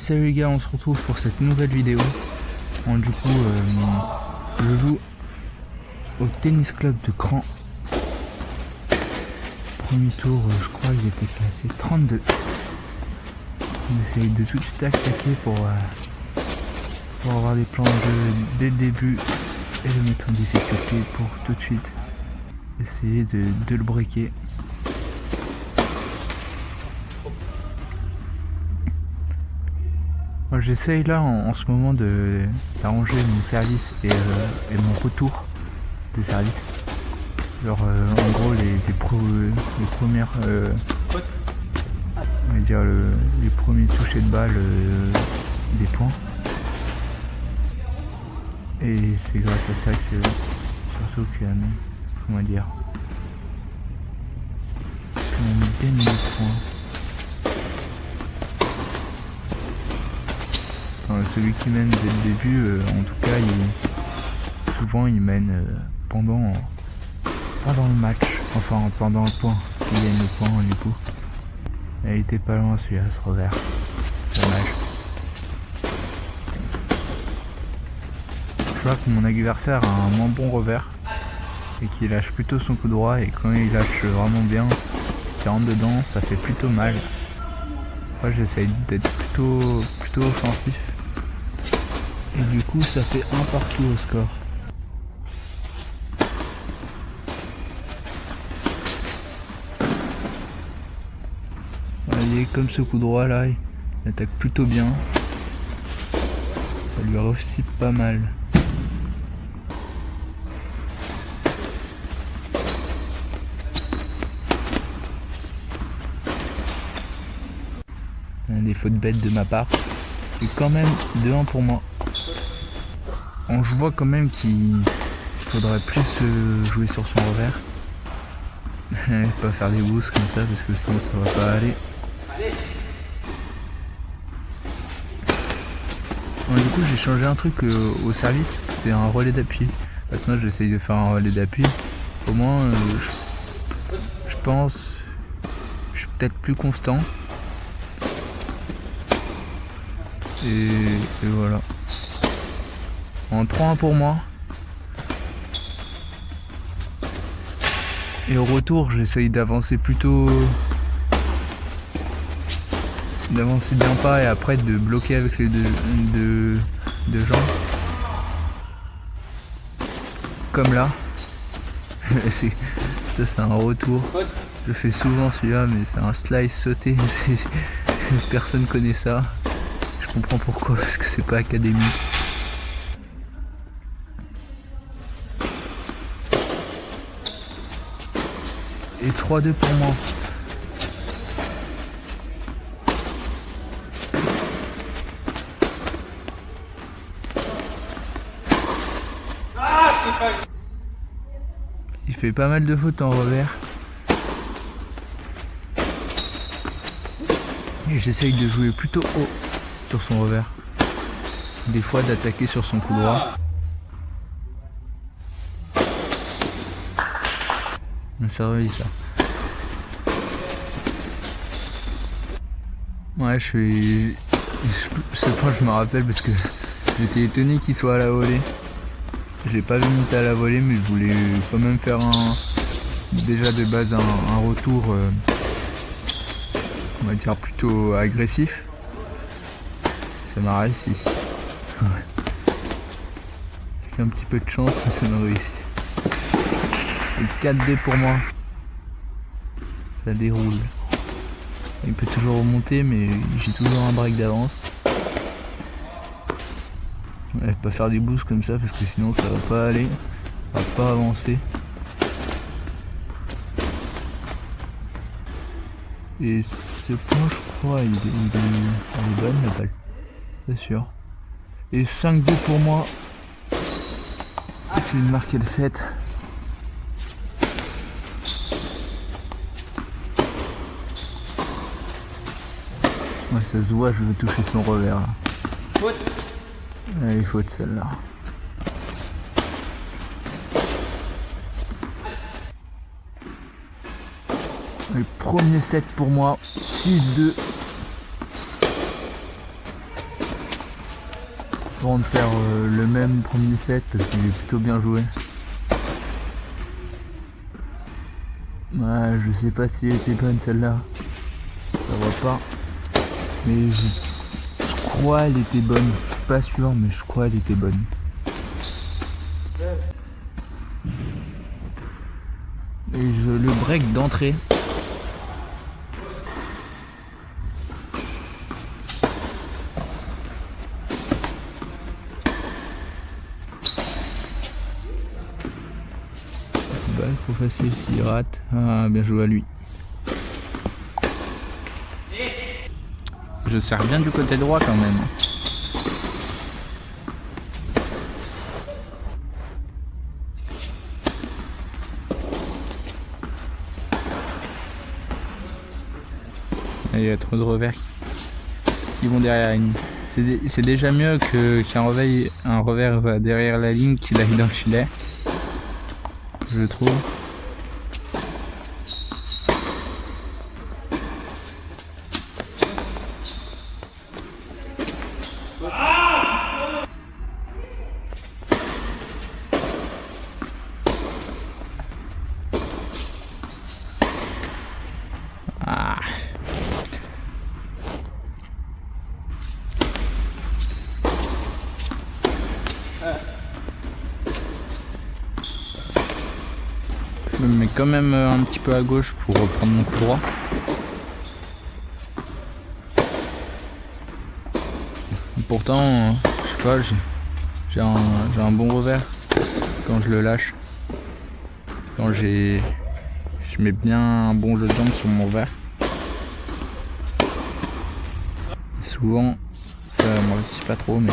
salut les gars, on se retrouve pour cette nouvelle vidéo. Bon, du coup, je joue au tennis club de Cran. Premier tour, je crois qu'il était classé 32. On essaye de tout de suite attaquer pour avoir des plans de jeu dès le début et le mettre en difficulté pour tout de suite essayer de le breaker. J'essaye là en ce moment d'arranger mon service et mon retour de service. Alors en gros les premières on va dire les premiers touchés de balle des points. Et c'est grâce à ça que surtout comment dire qu'on gagne les points. Celui qui mène dès le début, en tout cas, souvent il mène pendant le match, enfin pendant le point, il gagne le point du coup. Il était pas loin celui-là, ce revers. Dommage. Je vois que mon adversaire a un moins bon revers et qu'il lâche plutôt son coup droit, et quand il lâche vraiment bien, qu'il rentre dedans, ça fait plutôt mal. Moi j'essaye d'être plutôt offensif. Et du coup ça fait un partout au score. Vous voyez, comme ce coup droit là, il attaque plutôt bien. Ça lui réussit pas mal. Des fautes bêtes de ma part. Et quand même 2-1 pour moi. Bon, je vois quand même qu'il faudrait plus jouer sur son revers. Pas faire des boosts comme ça parce que sinon ça va pas aller. Bon, du coup j'ai changé un truc au service, c'est un relais d'appui. Maintenant j'essaye de faire un relais d'appui. Au moins je pense je suis peut-être plus constant. Et voilà. En 3-1 pour moi. Et au retour, j'essaye d'avancer d'avancer d'un pas et après de bloquer avec les deux jambes. Comme là. Ça c'est un retour. Je fais souvent celui-là, mais c'est un slice sauté. Personne connaît ça. Je comprends pourquoi, parce que c'est pas académique. Et 3-2 pour moi. Il fait pas mal de fautes en revers. Et j'essaye de jouer plutôt haut sur son revers. Des fois d'attaquer sur son coup droit. Ça réussit ça. Ouais, ce point je me rappelle parce que j'étais étonné qu'il soit à la volée. J'ai pas vu monter à la volée, mais je voulais quand même faire déjà de base un retour on va dire plutôt agressif. Ça m'a réussi. J'ai un petit peu de chance, mais ça m'a réussi. Et 4-2 pour moi. Ça déroule. Il peut toujours remonter, mais j'ai toujours un break d'avance. Ouais, pas faire des boosts comme ça parce que sinon ça va pas aller. Ça va pas avancer. Et ce point, je crois, il est bonne la balle. C'est sûr. Et 5-2 pour moi. Essayer de marquer le 7. Ouais, ça se voit, je veux toucher son revers là. Faute. Il faut de celle-là. Le premier set pour moi, 6-2. avant de faire le même premier set parce que j'ai plutôt bien joué. Ouais, je sais pas si elle était bonne celle-là, ça voit pas, mais je crois elle était bonne, je suis pas sûr mais je crois elle était bonne. Et je le break d'entrée. Bah, trop facile s'il rate. Ah, bien joué à lui. Je sers bien du côté droit quand même. Il y a trop de revers qui vont derrière la ligne. C'est déjà mieux qu'un revers va derrière la ligne qu'il aille dans le filet, je trouve. Ah. Je me mets quand même un petit peu à gauche pour reprendre mon coup droit. Pourtant, je sais pas, j'ai un bon revers quand je le lâche. Quand je mets bien un bon jeu de jambes sur mon revers. Souvent, ça me réussit pas trop, mais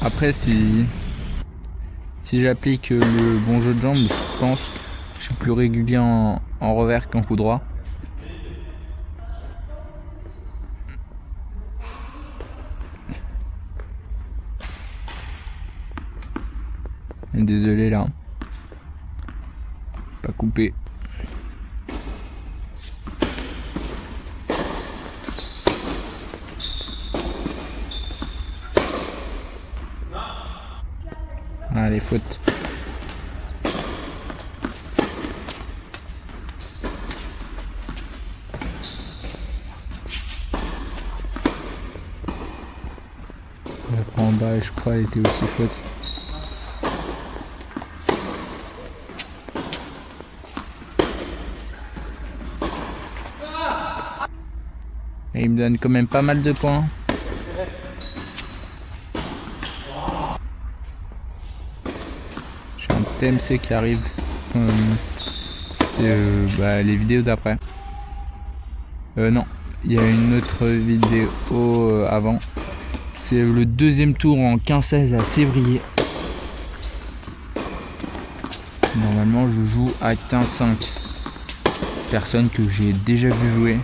après si j'applique le bon jeu de jambes, je pense que je suis plus régulier en revers qu'en coup droit. Désolé là, pas coupé. Allez, faute. En bas, je crois, elle était aussi faute. Et il me donne quand même pas mal de points. J'ai un TMC qui arrive. Les vidéos d'après. Non, il y a une autre vidéo avant. C'est le deuxième tour en 15-16 à Sévrier. Normalement, je joue à 15-5. Personne que j'ai déjà vu jouer.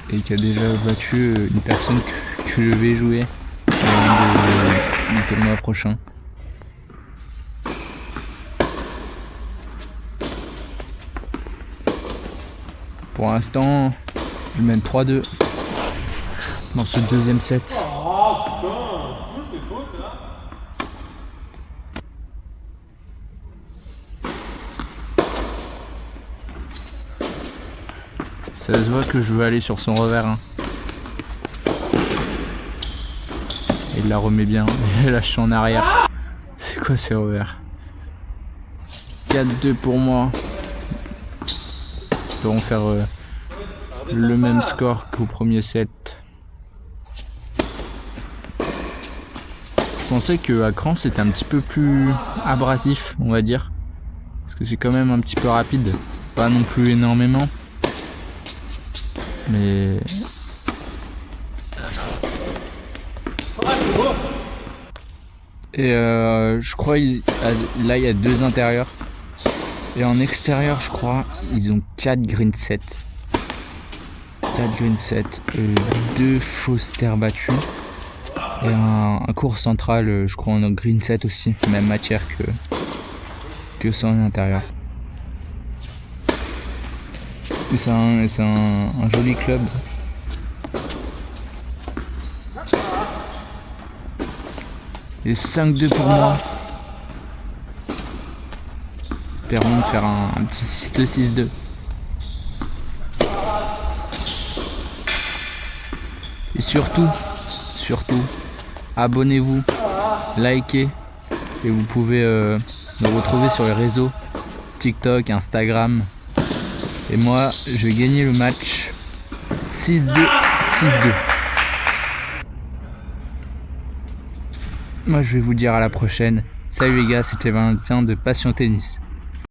Et qui a déjà battu une personne que je vais jouer du tournoi prochain. Pour l'instant, je mène 3-2 dans ce deuxième set. Ça se voit que je veux aller sur son revers. Hein. Et il la remet bien. Il lâche en arrière. C'est quoi ces revers? 4-2 pour moi. Espérons faire le même score qu'au premier set. Je pensais qu'à Cran c'était un petit peu plus abrasif, on va dire. Parce que c'est quand même un petit peu rapide. Pas non plus énormément. Mais et je crois là il y a 2 intérieurs et en extérieur je crois ils ont 4 green set, 2 fausses terres battues et un cours central je crois en green set aussi, même matière que ça en intérieur. C'est un joli club. Et 5-2 pour moi. Espérons faire un petit 6-2, 6-2. Et surtout, abonnez-vous, likez. Et vous pouvez me retrouver sur les réseaux TikTok, Instagram. Et moi, je vais gagner le match 6-2, 6-2. Moi, je vais vous dire à la prochaine. Salut les gars, c'était Valentin de Passion Tennis.